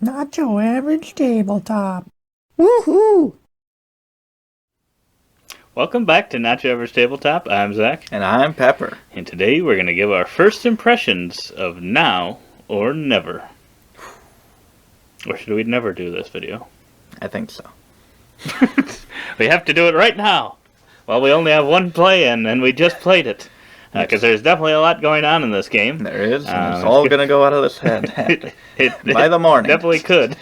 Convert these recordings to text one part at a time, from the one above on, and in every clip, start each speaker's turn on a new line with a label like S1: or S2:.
S1: Not your average tabletop. Woohoo!
S2: Welcome back to Not Your Average Tabletop. I'm Zach.
S3: And I'm Pepper.
S2: And today we're going to give our first impressions of Now or Never. Or should we never do this video?
S3: I think so.
S2: We have to do it right now. Well, we only have one play in, and we just played it. Because there's definitely a lot going on in this game.
S3: There is, and it's all going to go out of this head by the morning.
S2: Definitely could.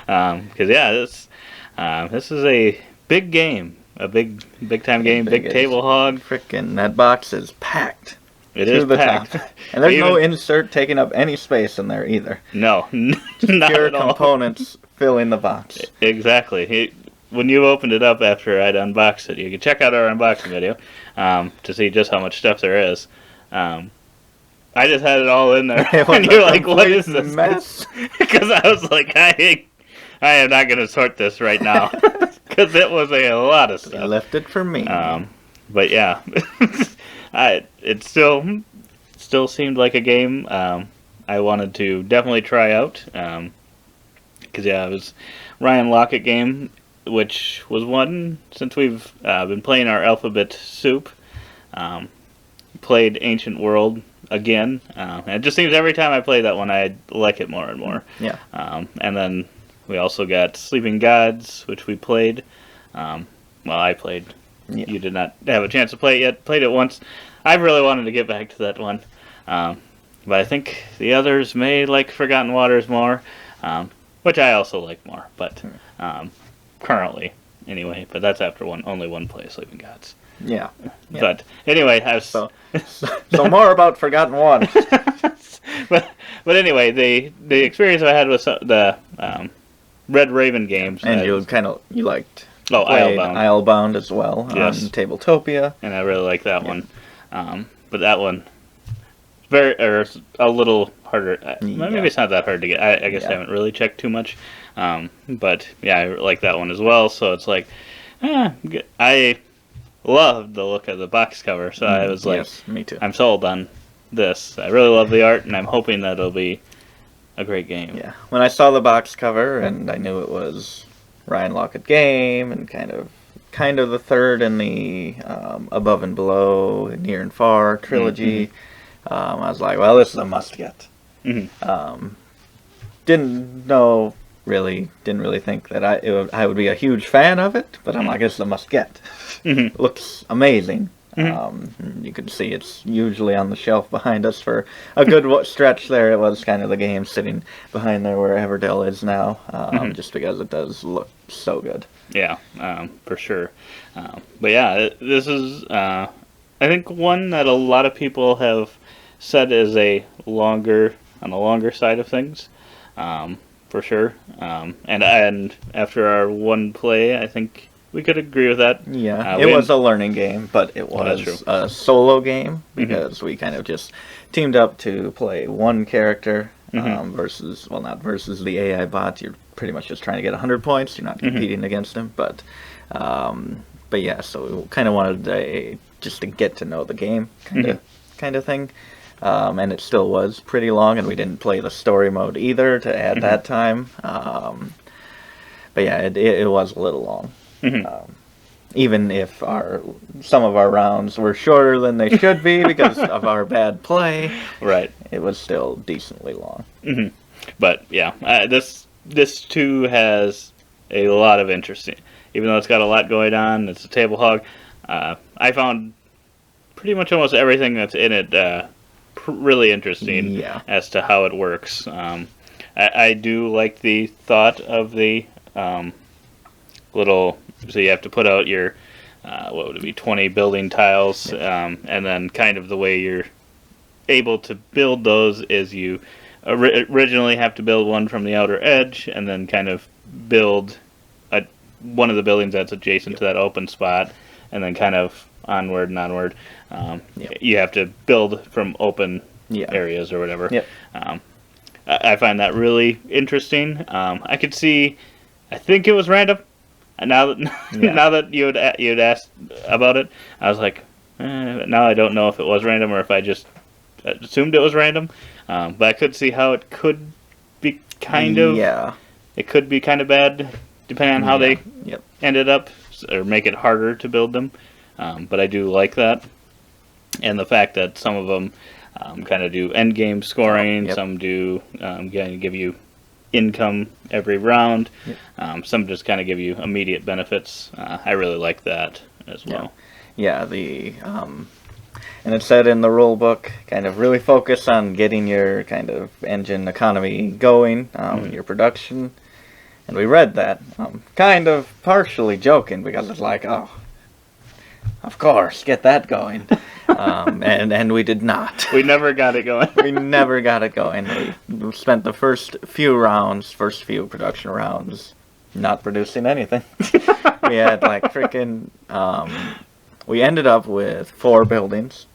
S2: Because, this is a big game. A big time game, big table hog.
S3: Frickin' that box is packed.
S2: It is packed.
S3: Top. And there's no insert taking up any space in there either.
S2: No, not
S3: pure
S2: at all.
S3: Components filling the box.
S2: Exactly. When you opened it up after I'd unboxed it, you can check out our unboxing video to see just how much stuff there is. I just had it all in there, and you're like, "What is this
S3: mess?"
S2: Because I was like, "I am not going to sort this right now," because it was a lot of stuff.
S3: You left it for me.
S2: But yeah, it still seemed like a game I wanted to definitely try out. Because it was Ryan Lockett game, which was one since we've been playing our Alphabet Soup. Played Ancient World again. And it just seems every time I play that one, I like it more and more.
S3: Yeah.
S2: And then we also got Sleeping Gods, which we played. I played. Yeah. You did not have a chance to play it yet. Played it once. I really wanted to get back to that one. But I think the others may like Forgotten Waters more, which I also like more. But currently, anyway. But that's after only one play, Sleeping Gods.
S3: Yeah.
S2: But anyway,
S3: so more about Forgotten Waters.
S2: but anyway, the experience I had with the Red Raven games,
S3: and you liked
S2: Islebound
S3: as well.
S2: Yes.
S3: On Tabletopia,
S2: and I really like that one. But that one it's a little harder. Maybe it's not that hard to get. I guess I haven't really checked too much. But yeah, I like that one as well. So it's like, I loved the look of the box cover. So I was like,
S3: yes, me too.
S2: I'm sold on this. I really love the art, and I'm hoping that it'll be a great game.
S3: Yeah, when I saw the box cover and I knew it was Ryan Lockett game and kind of the third in the Above and Below, Near and Far trilogy, I was like, well, this is a must get.
S2: Mm-hmm.
S3: Didn't really think that I would be a huge fan of it, but I'm like, it's a must get.
S2: Mm-hmm.
S3: Looks amazing. You can see it's usually on the shelf behind us for a good stretch there. It was kind of the game sitting behind there where Everdell is now, just because it does look so good.
S2: Yeah, for sure. But yeah, this is, I think, one that a lot of people have said is on the longer side of things, for sure. And after our one play, I think we could agree with that.
S3: Yeah, it was a learning game, but it was a solo game because we kind of just teamed up to play one character not versus the AI bot. You're pretty much just trying to get 100 points. You're not competing against him, but yeah. So we kind of wanted just to get to know the game, kind of thing. And it still was pretty long, and we didn't play the story mode either to add that time. But yeah, it was a little long. Even if some of our rounds were shorter than they should be because of our bad play,
S2: right?
S3: It was still decently long.
S2: But yeah, this too has a lot of interest. Even though it's got a lot going on, it's a table hog. I found pretty much almost everything that's in it really interesting as to how it works. I do like the thought of the little. So you have to put out your, 20 building tiles, and then kind of the way you're able to build those is you originally have to build one from the outer edge, and then kind of build one of the buildings that's adjacent to that open spot, and then kind of onward and onward. You have to build from open areas or whatever. I find that really interesting. I could see, I think it was random. Now that you had asked about it, I was like, now I don't know if it was random or if I just assumed it was random. But I could see how it could be kind of it could be kind of bad depending on how they ended up, or make it harder to build them. But I do like that, and the fact that some of them kind of do end game scoring, some do give you income every round, some just kind of give you immediate benefits. I really like that as well.
S3: And it said in the rule book, kind of really focus on getting your kind of engine economy going, your production. And we read that, kind of partially joking, because it's like, oh, of course, get that going. And we did not.
S2: We never got it going.
S3: We never got it going. We spent the first few production rounds, not producing anything. We had like freaking, we ended up with 4 buildings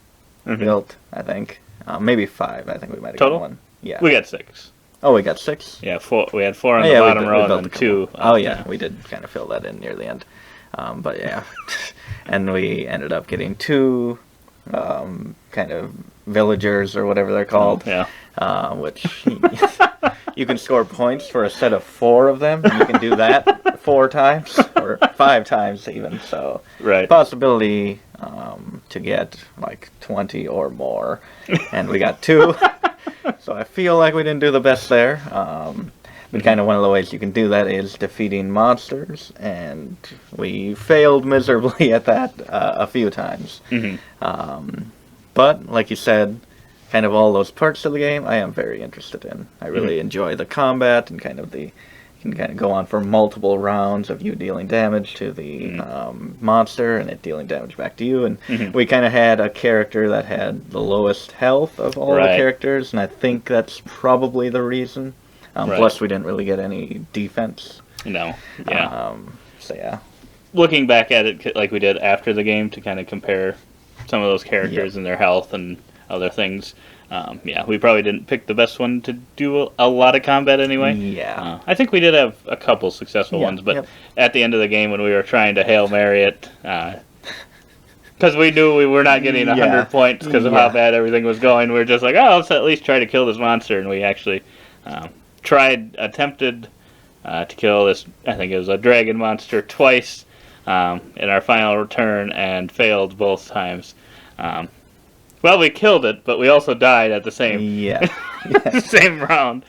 S3: built, I think. Maybe 5, I think we might have
S2: total?
S3: Got one. Yeah.
S2: We got 6.
S3: Oh, we got 6?
S2: Yeah, 4. We had 4 on the bottom row and then 2.
S3: Oh, yeah, we did kind of fill that in near the end. But yeah. And we ended up getting 2 kind of villagers or whatever they're called. Which you can score points for a set of 4 of them. And you can do that 4 times or 5 times even. So possibility to get like 20 or more. And we got 2. So I feel like we didn't do the best there. But kind of one of the ways you can do that is defeating monsters, and we failed miserably at that a few times. But, like you said, kind of all those parts of the game I am very interested in. I really enjoy the combat and kind of you can kind of go on for multiple rounds of you dealing damage to the monster and it dealing damage back to you. And we kind of had a character that had the lowest health of all the characters, and I think that's probably the reason. Plus, we didn't really get any defense.
S2: No.
S3: So, yeah.
S2: Looking back at it like we did after the game to kind of compare some of those characters and their health and other things, we probably didn't pick the best one to do a lot of combat anyway. I think we did have a couple successful ones, but at the end of the game when we were trying to Hail Mary it, because we knew we were not getting 100 points because of how bad everything was going, we were just like, oh, let's at least try to kill this monster, and we actually attempted to kill this, I think it was a dragon monster, twice in our final return, and failed both times. Well, we killed it, but we also died at the same same round.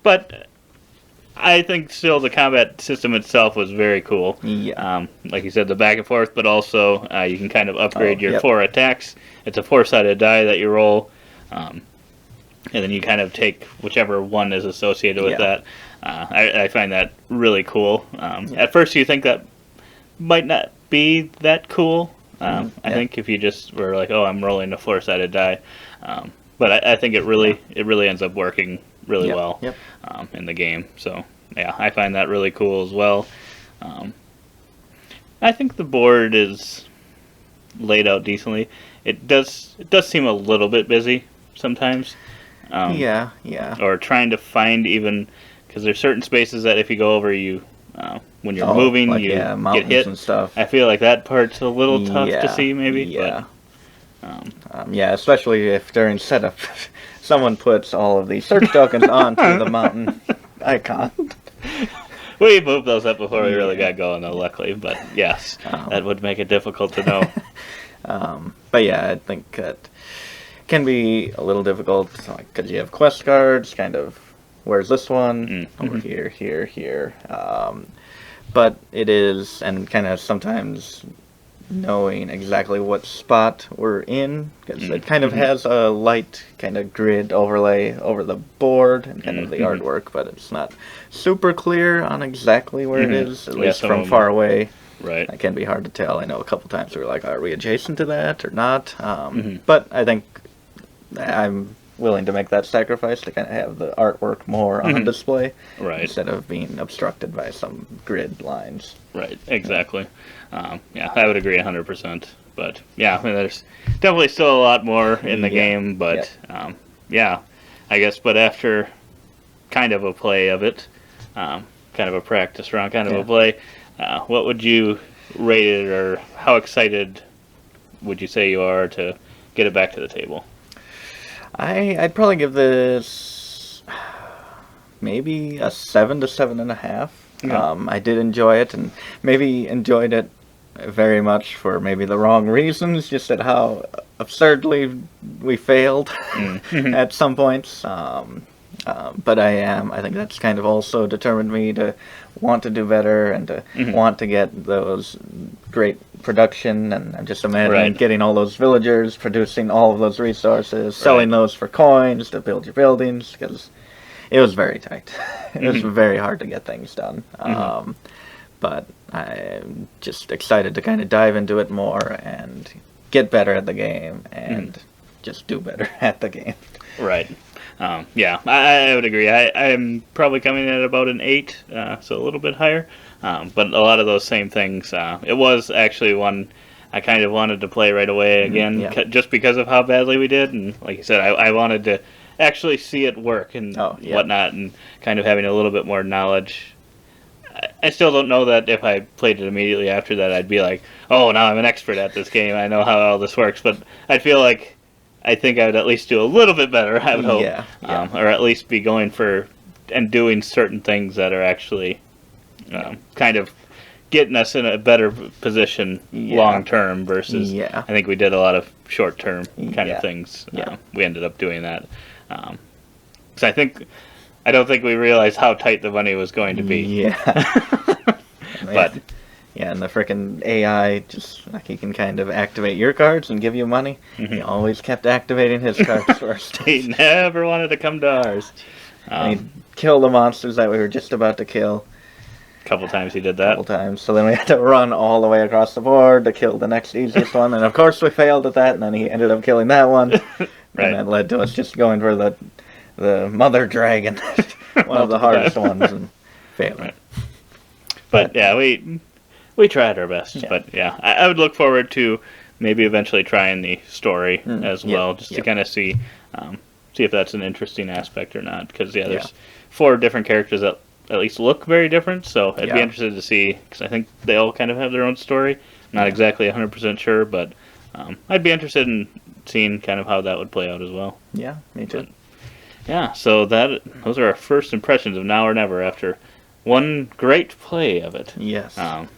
S2: But I think still the combat system itself was very cool. Like you said, the back and forth, but also you can kind of upgrade your 4 attacks. It's a 4-sided die that you roll. And then you kind of take whichever one is associated with that. I find that really cool. At first you think that might not be that cool. I think if you just were like, oh, I'm rolling a 4-sided die. But I think it really ends up working really well in the game. So, yeah, I find that really cool as well. I think the board is laid out decently. It does seem a little bit busy sometimes. Or trying to find even, because there's certain spaces that if you go over, you when you're moving, like, you get hit.
S3: And stuff.
S2: I feel like that part's a little tough to see, maybe. But,
S3: especially if during setup, someone puts all of the search tokens onto the mountain icon.
S2: We moved those up before we really got going, though, luckily. But yes, that would make it difficult to know.
S3: But yeah, I think that can be a little difficult because you have quest cards, kind of, where's this one? Over here, here. But it is, and kind of sometimes knowing exactly what spot we're in, because it kind of has a light kind of grid overlay over the board and kind of the artwork, but it's not super clear on exactly where it is, at least from far away.
S2: Right.
S3: That can be hard to tell. I know a couple times we were like, are we adjacent to that or not? But I think I'm willing to make that sacrifice to kind of have the artwork more on display instead of being obstructed by some grid lines.
S2: Right, exactly. I would agree 100%. But yeah, I mean, there's definitely still a lot more in the game, but I guess, but after kind of a play of it, kind of a practice round, kind of a play, what would you rate it, or how excited would you say you are to get it back to the table?
S3: I'd probably give this maybe a 7 to 7.5.
S2: Yeah.
S3: I did enjoy it, and maybe enjoyed it very much for maybe the wrong reasons, just at how absurdly we failed at some points. But I think that's kind of also determined me to want to do better and to want to get those great production. And I'm just imagining
S2: Right.
S3: getting all those villagers, producing all of those resources, selling those for coins to build your buildings, because it was very tight. It was very hard to get things done. But I'm just excited to kind of dive into it more and get better at the game and just do better at the game.
S2: Right. Yeah, I would agree. I'm probably coming in at about an 8, so a little bit higher. But a lot of those same things. It was actually one I kind of wanted to play right away again,
S3: yeah.
S2: just because of how badly we did. And like you said, I wanted to actually see it work and whatnot, and kind of having a little bit more knowledge. I still don't know that if I played it immediately after that, I'd be like, oh, now I'm an expert at this game. I know how all this works. But I feel like I think I would at least do a little bit better, I would hope.
S3: Yeah.
S2: Or at least be going for and doing certain things that are actually kind of getting us in a better position long term versus I think we did a lot of short term kind of things. We ended up doing that. So I don't think we realized how tight the money was going to be.
S3: Yeah.
S2: But
S3: yeah, and the frickin' AI just like he can kind of activate your cards and give you money. He always kept activating his cards first.
S2: he never wanted to come to ours.
S3: And he'd kill the monsters that we were just about to kill.
S2: A couple times he did
S3: A
S2: that.
S3: couple times. So then we had to run all the way across the board to kill the next easiest one. And of course we failed at that, and then he ended up killing that one. And that led to us just going for the mother dragon. One of the hardest ones, and failing.
S2: Right. But yeah, we tried our best.
S3: Yeah.
S2: But yeah, I would look forward to maybe eventually trying the story as well, just to kind of see if that's an interesting aspect or not. Because there's 4 different characters that at least look very different. So I'd be interested to see, because I think they all kind of have their own story. Not exactly 100% sure, but I'd be interested in seeing kind of how that would play out as well.
S3: Yeah, me too.
S2: But, yeah, so those are our first impressions of Now or Never after one great play of it.
S3: Yes.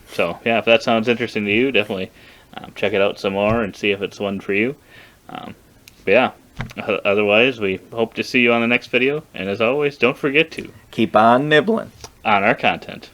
S2: So, yeah, if that sounds interesting to you, definitely check it out some more and see if it's one for you. But yeah, otherwise, we hope to see you on the next video. And as always, don't forget to
S3: Keep on nibbling.
S2: on our content.